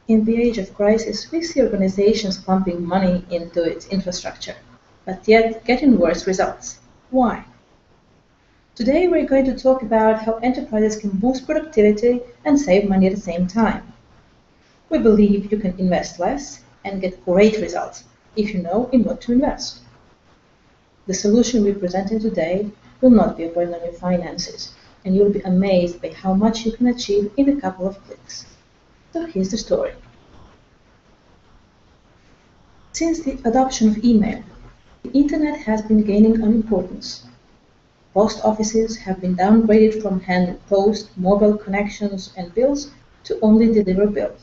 In the age of crisis, we see organizations pumping money into its infrastructure, but yet getting worse results. Why? Today we're going to talk about how enterprises can boost productivity and save money at the same time. We believe you can invest less and get great results if you know in what to invest. The solution we're presenting today will not be a burden on your finances, and you'll be amazed by how much you can achieve in a couple of clicks. So here's the story. Since the adoption of email, the Internet has been gaining on importance. Post offices have been downgraded from handling post, mobile connections, and bills to only deliver bills,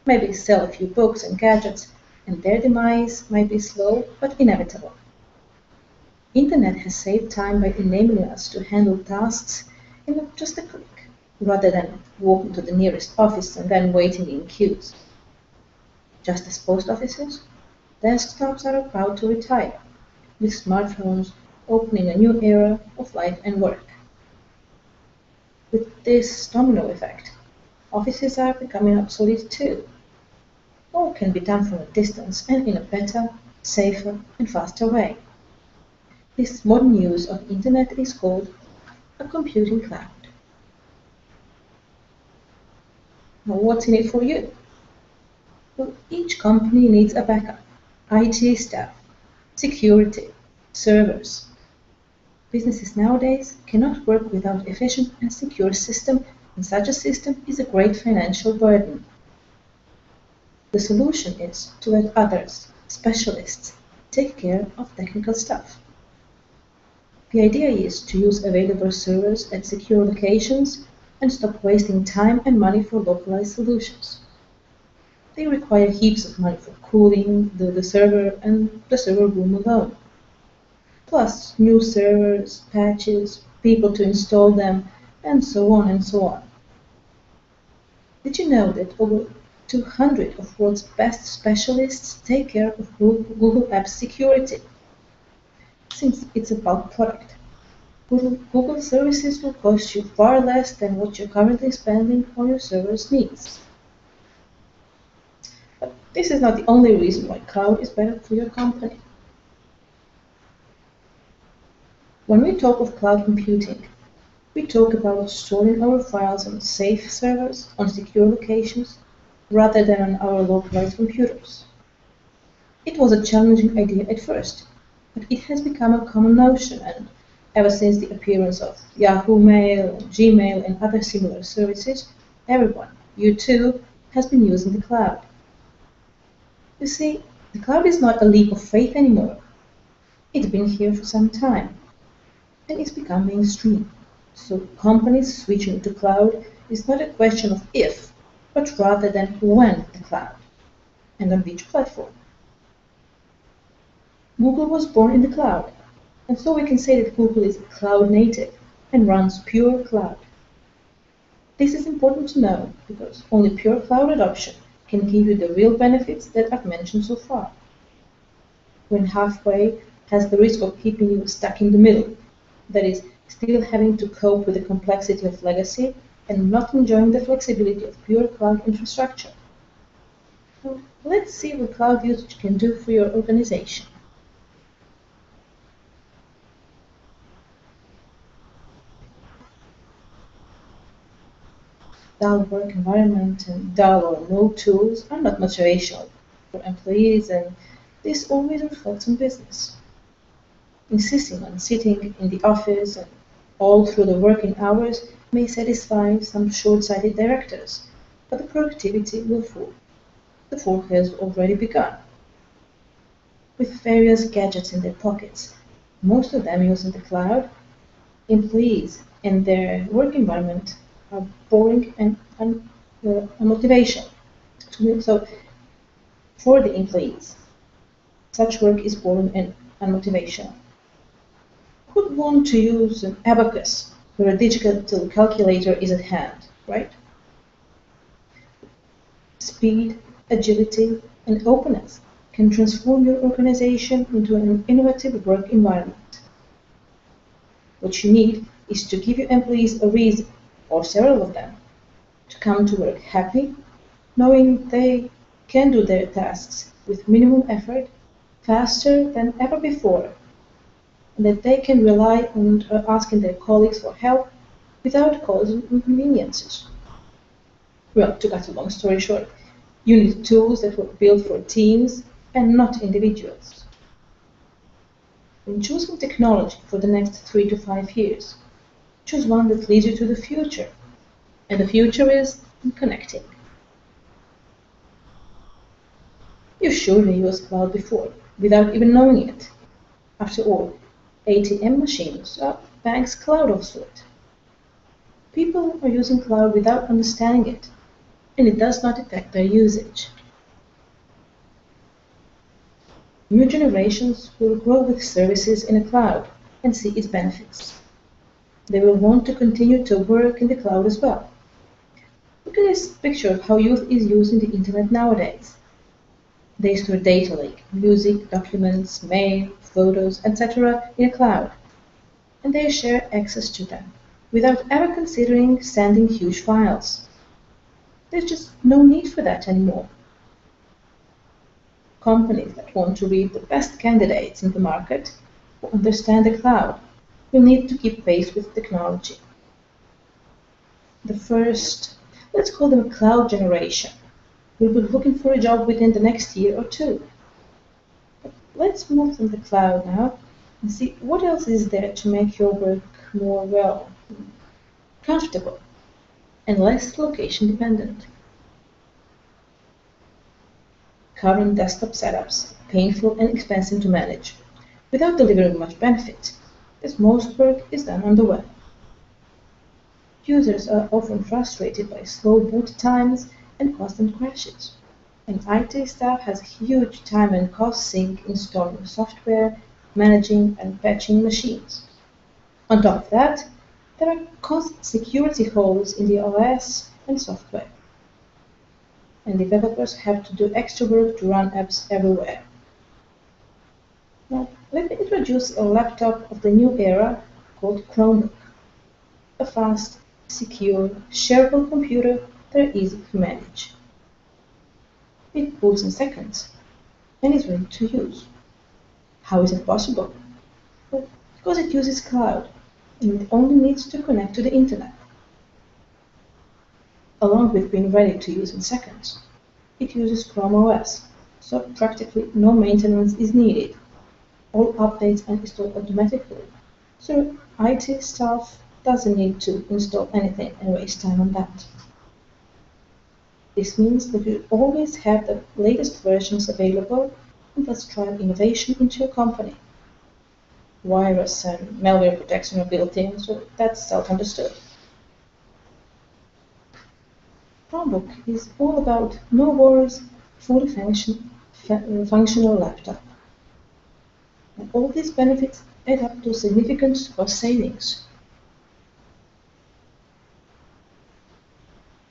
maybe sell a few books and gadgets, and their demise might be slow but inevitable. Internet has saved time by enabling us to handle tasks in just a click, rather than walking to the nearest office and then waiting in queues. Just as post offices, desktops are about to retire, with smartphones opening a new era of life and work. With this domino effect, offices are becoming obsolete too. All can be done from a distance and in a better, safer, and faster way. This modern use of Internet is called a computing cloud. Now, what's in it for you? Well, each company needs a backup, IT staff, security, servers. Businesses nowadays cannot work without efficient and secure system, and such a system is a great financial burden. The solution is to let others, specialists, take care of technical stuff. The idea is to use available servers at secure locations and stop wasting time and money for localized solutions. They require heaps of money for cooling the server and the server room alone. Plus new servers, patches, people to install them, and so on and so on. Did you know that over 200 of world's best specialists take care of Google Apps security? Since it's a bulk product, Google services will cost you far less than what you're currently spending on your server's needs. But this is not the only reason why cloud is better for your company. When we talk of cloud computing, we talk about storing our files on safe servers on secure locations rather than on our localized computers. It was a challenging idea at first, but it has become a common notion, and ever since the appearance of Yahoo Mail, Gmail, and other similar services, everyone, you too, has been using the cloud. You see, the cloud is not a leap of faith anymore. It's been here for some time, and it's become mainstream. So companies switching to cloud is not a question of if, but rather than when the cloud, and on which platform. Google was born in the cloud, and so we can say that Google is cloud native and runs pure cloud. This is important to know because only pure cloud adoption can give you the real benefits that I've mentioned so far. When halfway has the risk of keeping you stuck in the middle, that is, still having to cope with the complexity of legacy and not enjoying the flexibility of pure cloud infrastructure. So let's see what cloud usage can do for your organization. Dull work environment and dull or no tools are not motivational for employees, and this always reflects on business. Insisting on sitting in the office and all through the working hours may satisfy some short-sighted directors, but the productivity will fall. The fall has already begun. With various gadgets in their pockets, most of them using the cloud, employees and their work environment are boring and unmotivational. So, for the employees, such work is boring and unmotivational. Who'd want to use an abacus where a digital calculator is at hand, right? Speed, agility, and openness can transform your organization into an innovative work environment. What you need is to give your employees a reason, or several of them, to come to work happy, knowing they can do their tasks with minimum effort faster than ever before, and that they can rely on asking their colleagues for help without causing inconveniences. Well, to cut a long story short, you need tools that were built for teams and not individuals. When choosing technology for the next 3 to 5 years, choose one that leads you to the future. And the future is connecting. You surely used cloud before, without even knowing it. After all, ATM machines are banks' cloud of sort. People are using cloud without understanding it, and it does not affect their usage. New generations will grow with services in the cloud and see its benefits. They will want to continue to work in the cloud as well. Look at this picture of how youth is using the internet nowadays. They store data like music, documents, mail, photos, etc. in a cloud, and they share access to them without ever considering sending huge files. There's just no need for that anymore. Companies that want to read the best candidates in the market who understand the cloud will need to keep pace with technology. The first, let's call them cloud generation, will be looking for a job within the next year or two. But let's move from the cloud now and see what else is there to make your work more, well, comfortable and less location dependent. Current desktop setups, painful and expensive to manage, without delivering much benefit, as most work is done on the web. Users are often frustrated by slow boot times and constant crashes, and IT staff has huge time and cost sink installing software, managing and patching machines. On top of that, there are constant security holes in the OS and software, and developers have to do extra work to run apps everywhere. Now, let me introduce a laptop of the new era called Chromebook, a fast, secure, shareable computer that are easy to manage. It boots in seconds and is ready to use. How is it possible? Well, because it uses cloud and it only needs to connect to the internet. Along with being ready to use in seconds, it uses Chrome OS, so practically no maintenance is needed. All updates are installed automatically, so IT staff doesn't need to install anything and waste time on that. This means that you always have the latest versions available and thus drive innovation into your company. Virus and malware protection are built in, so that's self-understood. Chromebook is all about no worries, fully functional laptop. And all these benefits add up to significant cost savings.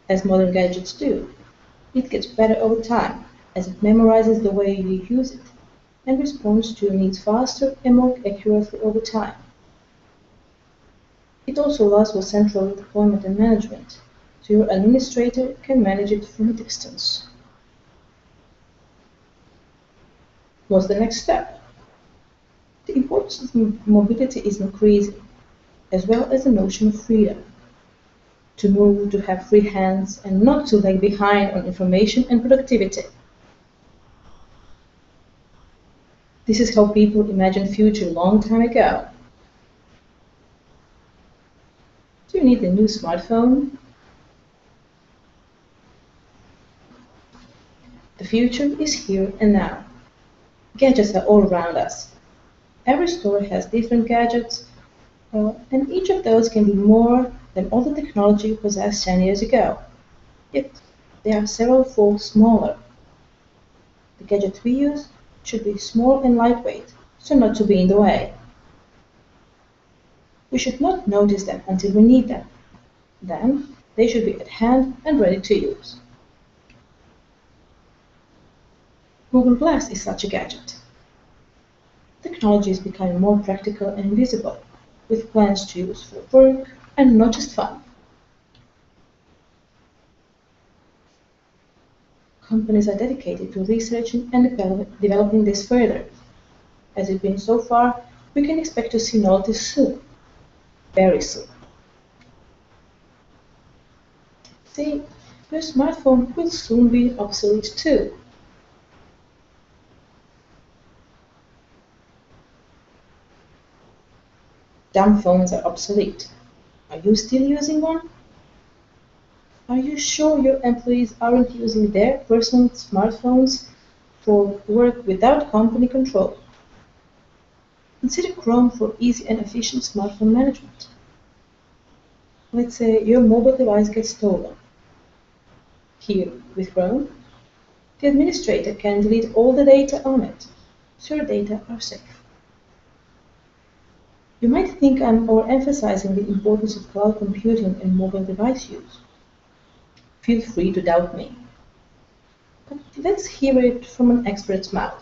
As modern gadgets do, it gets better over time as it memorizes the way you use it and responds to your needs faster and more accurately over time. It also allows for central deployment and management, so your administrator can manage it from a distance. What's the next step? The importance of mobility is increasing, as well as the notion of freedom. To move, to have free hands, and not to lag behind on information and productivity. This is how people imagined future a long time ago. Do you need a new smartphone? The future is here and now. Gadgets are all around us. Every store has different gadgets, and each of those can be more than all the technology possessed 10 years ago. Yet, they are several fold smaller. The gadgets we use should be small and lightweight, so not to be in the way. We should not notice them until we need them. Then, they should be at hand and ready to use. Google Glass is such a gadget. Technology is becoming more practical and visible, with plans to use for work and not just fun. Companies are dedicated to researching and developing this further. As it's been so far, we can expect to see notice soon, very soon. See, your smartphone will soon be obsolete too. Dumb phones are obsolete. Are you still using one? Are you sure your employees aren't using their personal smartphones for work without company control? Consider Chrome for easy and efficient smartphone management. Let's say your mobile device gets stolen. Here, with Chrome, the administrator can delete all the data on it, so your data are safe. You might think I'm overemphasizing the importance of cloud computing and mobile device use. Feel free to doubt me. But let's hear it from an expert's mouth.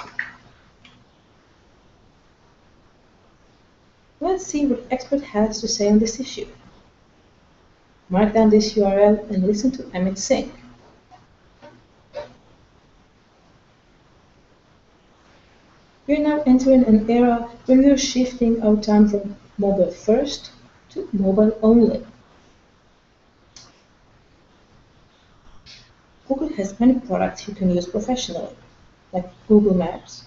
Let's see what expert has to say on this issue. Mark down this URL and listen to Amit Singh. We are now entering an era when we are shifting our time from mobile first to mobile only. Google has many products you can use professionally, like Google Maps.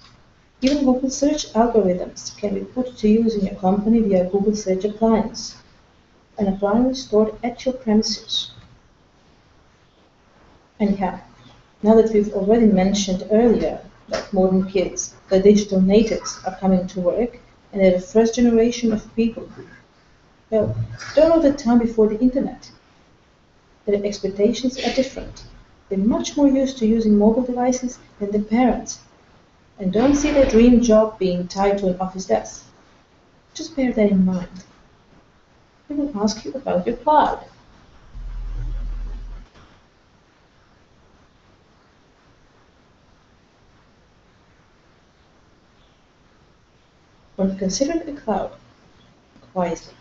Even Google search algorithms can be put to use in your company via Google Search Appliance, an appliance stored at your premises. Anyhow, now that we've already mentioned earlier that modern kids, the digital natives, are coming to work and they're the first generation of people who, well, don't know the time before the internet. Their expectations are different. They're much more used to using mobile devices than their parents and don't see their dream job being tied to an office desk. Just bear that in mind. We will ask you about your cloud. When considering a cloud, look wisely.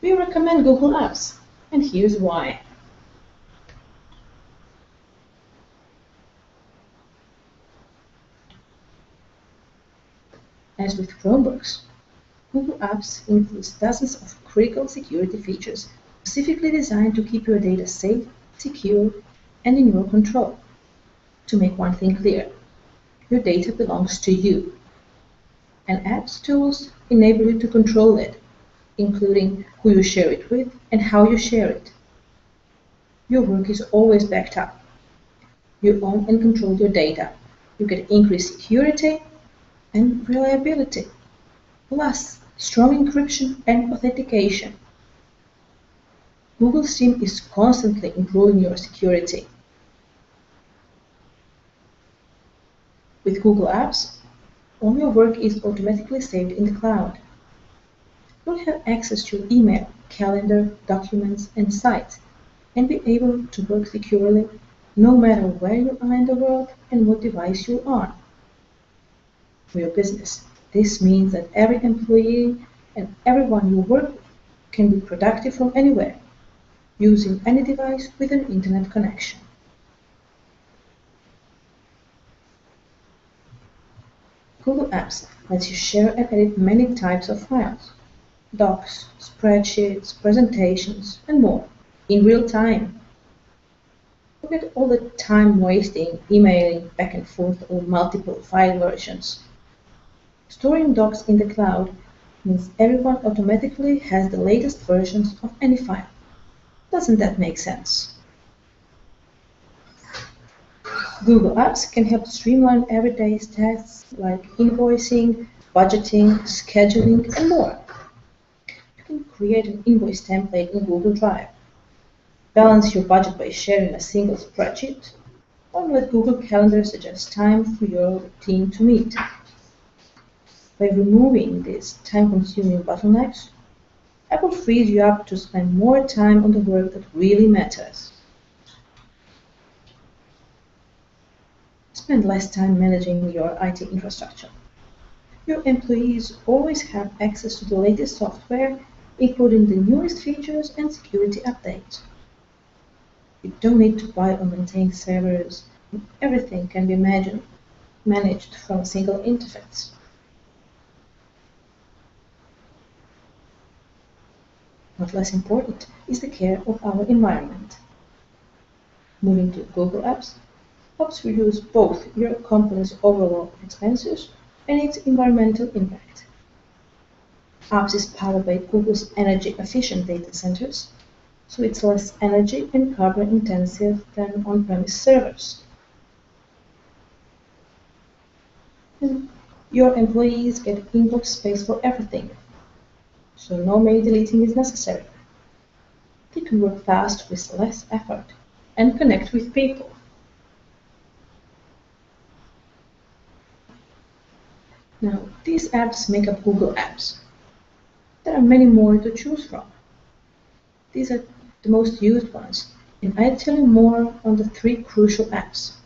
We recommend Google Apps, and here's why. As with Chromebooks, Google Apps includes dozens of critical security features specifically designed to keep your data safe, secure, and in your control. To make one thing clear, your data belongs to you, and apps tools enable you to control it, including who you share it with and how you share it. Your work is always backed up. You own and control your data. You get increased security and reliability, plus strong encryption and authentication. Google's team is constantly improving your security. With Google Apps, all your work is automatically saved in the cloud. You'll have access to your email, calendar, documents, and sites, and be able to work securely no matter where you are in the world and what device you are on. For your business, this means that every employee and everyone you work with can be productive from anywhere, using any device with an internet connection. Google Apps lets you share and edit many types of files, docs, spreadsheets, presentations, and more, in real time. Forget all the time wasting emailing back and forth over multiple file versions. Storing docs in the cloud means everyone automatically has the latest versions of any file. Doesn't that make sense? Google Apps can help streamline everyday tasks like invoicing, budgeting, scheduling, and more. You can create an invoice template in Google Drive, balance your budget by sharing a single spreadsheet, or let Google Calendar suggest time for your team to meet. By removing these time-consuming bottlenecks, Apple frees you up to spend more time on the work that really matters. Spend less time managing your IT infrastructure. Your employees always have access to the latest software, including the newest features and security updates. You don't need to buy or maintain servers. Everything can be managed from a single interface. Not less important is the care of our environment. Moving to Google Apps helps reduce both your company's overall expenses and its environmental impact. Apps is powered by Google's energy-efficient data centers, so it's less energy and carbon intensive than on-premise servers. And your employees get inbox space for everything, so no mail deleting is necessary. They can work fast with less effort and connect with people. Now, these apps make up Google Apps. There are many more to choose from. These are the most used ones, and I'll tell you more on the three crucial apps: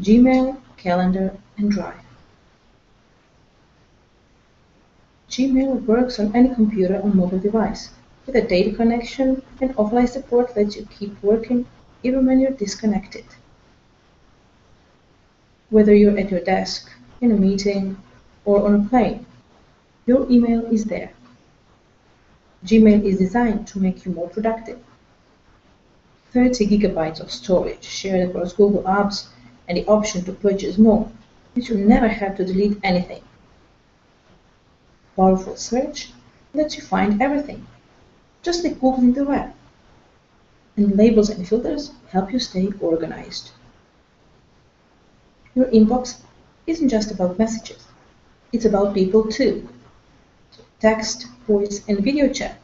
Gmail, Calendar, and Drive. Gmail works on any computer or mobile device. With a data connection and offline support lets you keep working even when you're disconnected. Whether you're at your desk, in a meeting, or on a plane, your email is there. Gmail is designed to make you more productive. 30 gigabytes of storage shared across Google Apps and the option to purchase more, means you'll never have to delete anything. Powerful search lets you find everything, just like Googling the web. And labels and filters help you stay organized. Your inbox isn't just about messages, it's about people too. So text, voice, and video chat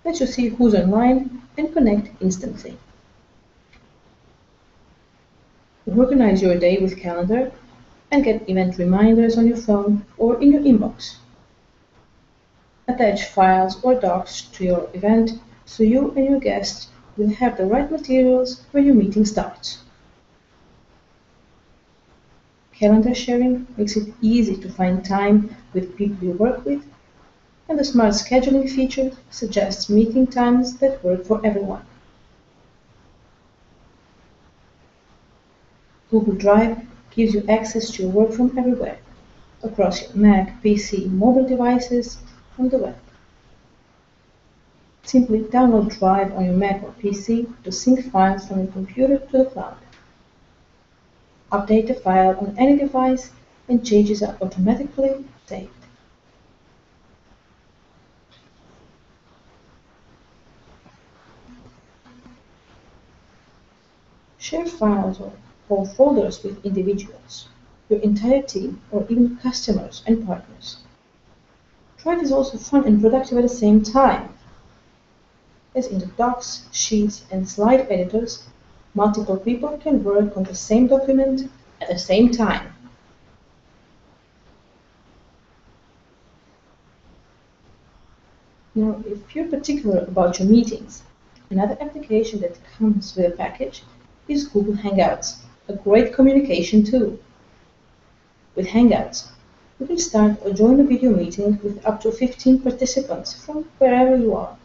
lets you see who's online and connect instantly. Organize your day with Calendar and get event reminders on your phone or in your inbox. Attach files or docs to your event so you and your guests will have the right materials when your meeting starts. Calendar sharing makes it easy to find time with people you work with, and the smart scheduling feature suggests meeting times that work for everyone. Google Drive gives you access to your work from everywhere, across your Mac, PC, mobile devices, and the web. Simply download Drive on your Mac or PC to sync files from your computer to the cloud. Update the file on any device and changes are automatically saved. Share files or whole folders with individuals, your entire team, or even customers and partners. Drive is also fun and productive at the same time. As in the docs, sheets, and slide editors, multiple people can work on the same document at the same time. Now, if you're particular about your meetings, another application that comes with a package is Google Hangouts, a great communication tool. With Hangouts, you can start or join a video meeting with up to 15 participants from wherever you are,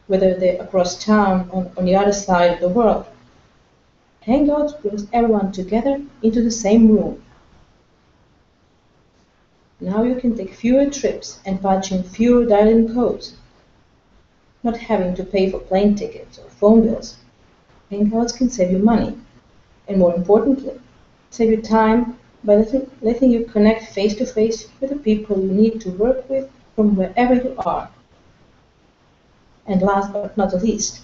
whether they're across town or on the other side of the world. Hangouts brings everyone together into the same room. Now you can take fewer trips and punch in fewer dial-in codes, not having to pay for plane tickets or phone bills. Hangouts can save you money, and more importantly, save you time by letting you connect face-to-face with the people you need to work with from wherever you are. And last but not least,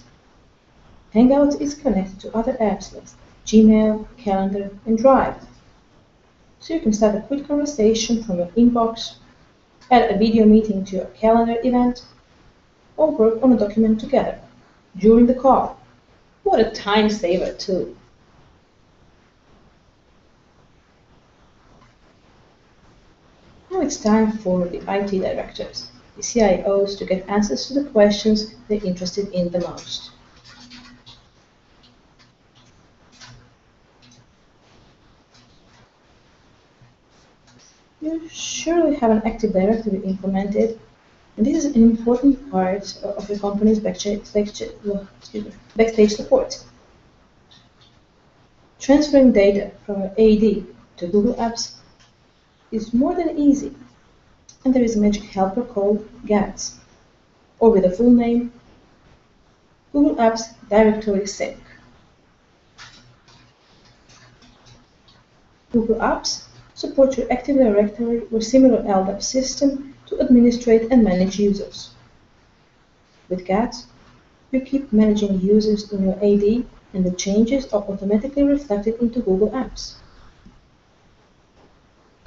Hangouts is connected to other apps like Gmail, Calendar, and Drive. So you can start a quick conversation from your inbox, add a video meeting to your calendar event, or work on a document together during the call. What a time saver too! Now it's time for the IT directors, the CIOs, to get answers to the questions they're interested in the most. You surely have an Active Directory implemented, And this is an important part of the company's backstage support. Transferring data from AD to Google Apps is more than easy, and there is a magic helper called GADS, or with a full name, Google Apps Directory Sync. Google Apps support your Active Directory or similar LDAP system to administrate and manage users. With GADS, you keep managing users in your AD, and the changes are automatically reflected into Google Apps.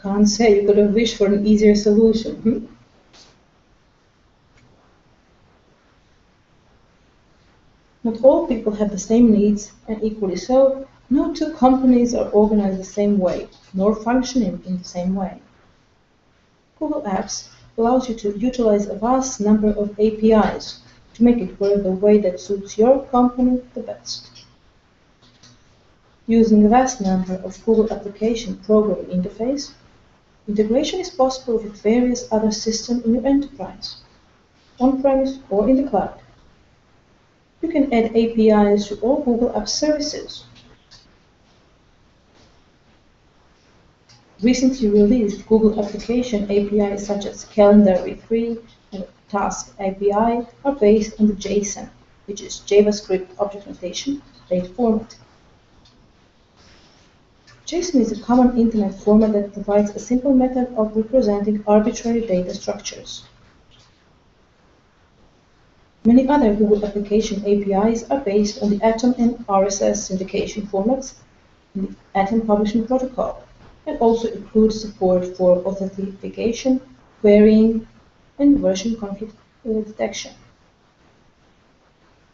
Can't say you could have wished for an easier solution. Not all people have the same needs, and equally so, no two companies are organized the same way, nor functioning in the same way. Google Apps allows you to utilize a vast number of APIs to make it work the way that suits your company the best. Using a vast number of Google Application Programming Interface, integration is possible with various other systems in your enterprise, on-premise or in the cloud. You can add APIs to all Google Apps services. Recently released Google Application APIs such as Calendar v3 and Task API are based on the JSON, which is JavaScript Object Notation data format. JSON is a common Internet format that provides a simple method of representing arbitrary data structures. Many other Google Application APIs are based on the Atom and RSS syndication formats in the Atom Publishing Protocol, and also include support for authentication, querying, and version conflict detection.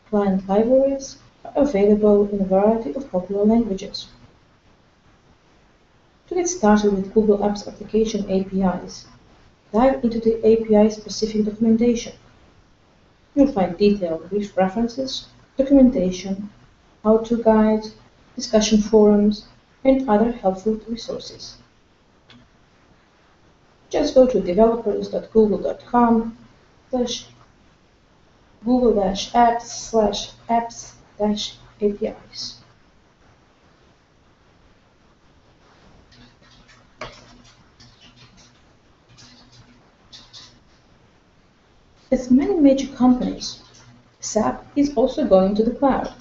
Client libraries are available in a variety of popular languages. To get started with Google Apps Application APIs, dive into the API-specific documentation. You'll find detailed references, documentation, how-to guides, discussion forums, and other helpful resources. Just go to developers.google.com/google-apps/apps-APIs. As many major companies, SAP is also going to the cloud,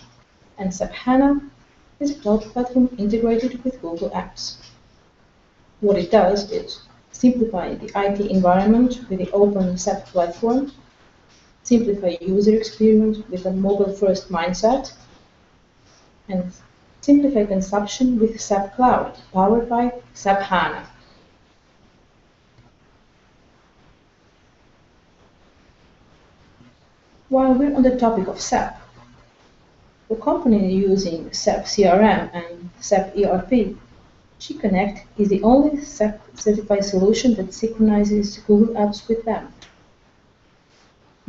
and SAP HANA is a cloud platform integrated with Google Apps. What it does is simplify the IT environment with the open SAP platform, simplify user experience with a mobile-first mindset, and simplify consumption with SAP Cloud, powered by SAP HANA. While we're on the topic of SAP, for companies using SAP CRM and SAP ERP, G-Connect is the only SAP certified solution that synchronizes Google Apps with them.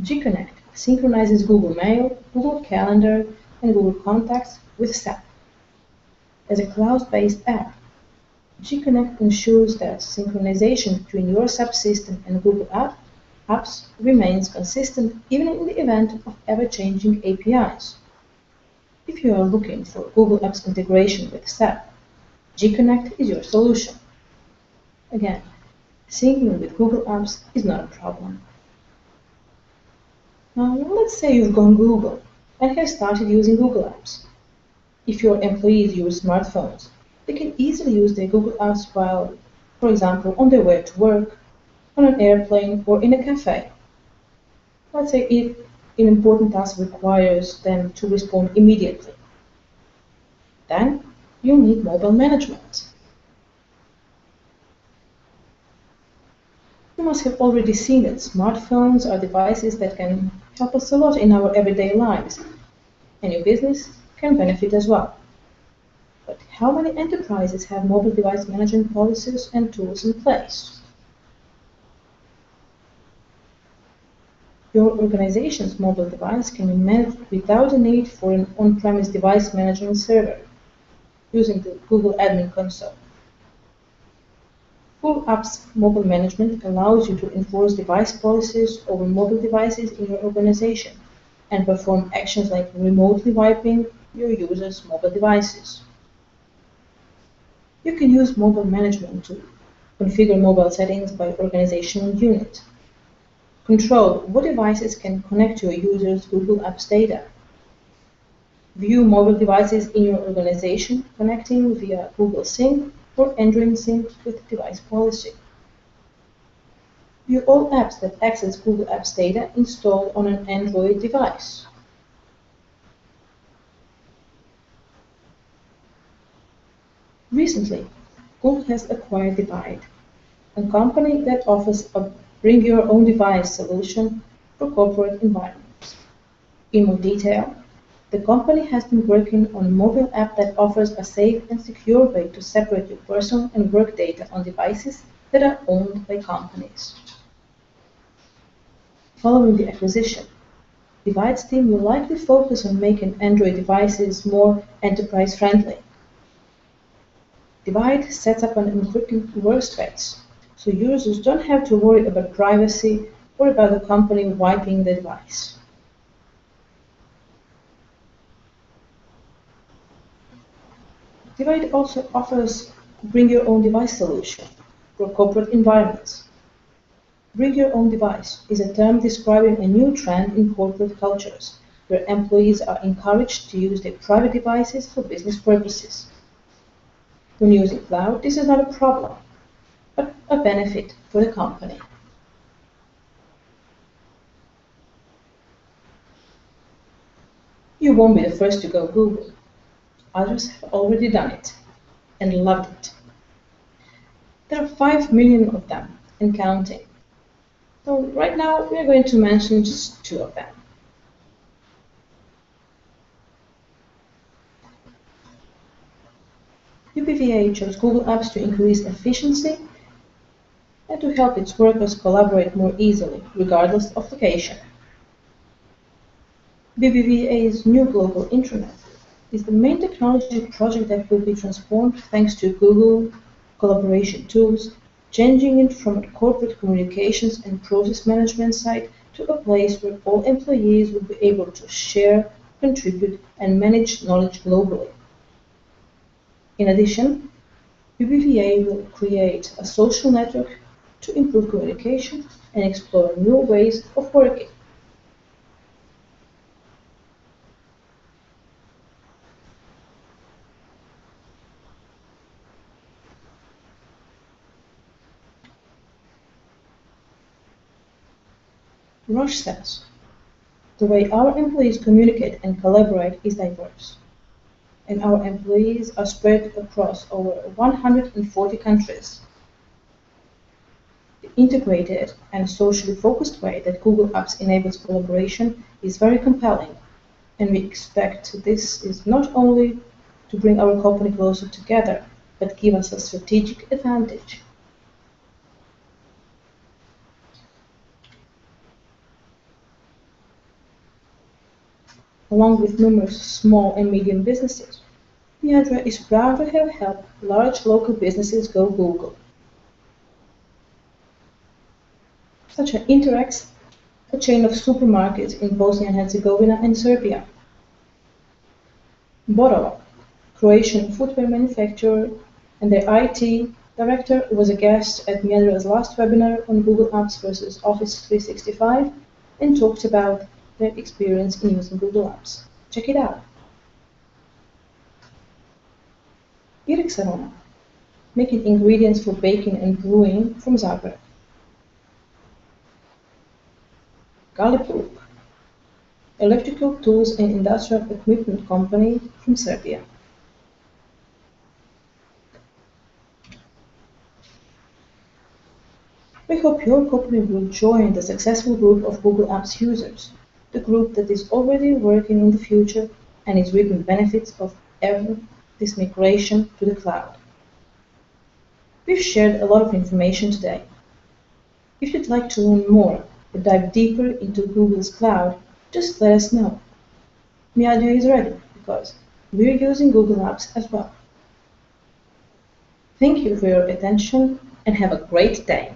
G-Connect synchronizes Google Mail, Google Calendar, and Google Contacts with SAP. As a cloud-based app, G-Connect ensures that synchronization between your SAP system and Google Apps remains consistent even in the event of ever-changing APIs. If you are looking for Google Apps integration with SAP, G-Connect is your solution. Again, syncing with Google Apps is not a problem. Now, let's say you've gone Google and have started using Google Apps. If your employees use smartphones, they can easily use their Google Apps while, for example, on their way to work, on an airplane, or in a cafe. Let's say if an important task requires them to respond immediately. Then you need mobile management. You must have already seen that smartphones are devices that can help us a lot in our everyday lives, and your business can benefit as well. But how many enterprises have mobile device management policies and tools in place? Your organization's mobile device can be managed without the need for an on-premise device management server, using the Google Admin Console. Google Apps Mobile Management allows you to enforce device policies over mobile devices in your organization and perform actions like remotely wiping your users' mobile devices. You can use mobile management to configure mobile settings by organizational unit, control what devices can connect to a user's Google Apps data, view mobile devices in your organization connecting via Google Sync or Android Sync with device policy. View all apps that access Google Apps data installed on an Android device. Recently, Google has acquired Divide, a company that offers a bring your own device solution for corporate environments. In more detail, the company has been working on a mobile app that offers a safe and secure way to separate your personal and work data on devices that are owned by companies. Following the acquisition, Divide's team will likely focus on making Android devices more enterprise-friendly. Divide sets up an encrypted workspace, so users don't have to worry about privacy or about the company wiping the device. Divide also offers Bring Your Own Device solution for corporate environments. Bring Your Own Device is a term describing a new trend in corporate cultures, where employees are encouraged to use their private devices for business purposes. When using cloud, this is not a problem, but a benefit for the company. You won't be the first to go Google. Others have already done it and loved it. There are 5 million of them and counting. So right now we are going to mention just 2 of them. UBVA chose Google Apps to increase efficiency and to help its workers collaborate more easily, regardless of location. BBVA's new global intranet is the main technology project that will be transformed thanks to Google collaboration tools, changing it from a corporate communications and process management site to a place where all employees will be able to share, contribute, and manage knowledge globally. In addition, BBVA will create a social network to improve communication and explore new ways of working. Roche says, the way our employees communicate and collaborate is diverse, and our employees are spread across over 140 countries. The integrated and socially focused way that Google Apps enables collaboration is very compelling, and we expect this is not only to bring our company closer together, but give us a strategic advantage. Along with numerous small and medium businesses, Miadra is proud to have helped large local businesses go Google, such as Interax, a chain of supermarkets in Bosnia and Herzegovina and Serbia. Borova, Croatian footwear manufacturer, and their IT director was a guest at Miadra's last webinar on Google Apps versus Office 365 and talked about their experience in using Google Apps. Check it out. Irix Aroma, making ingredients for baking and brewing from Zagreb. Galipuk, electrical tools and industrial equipment company from Serbia. We hope your company will join the successful group of Google Apps users, the group that is already working on the future and is reaping benefits of this migration to the cloud. We've shared a lot of information today. If you'd like to learn more or dive deeper into Google's cloud, just let us know. Miadra is ready because we're using Google Apps as well. Thank you for your attention and have a great day.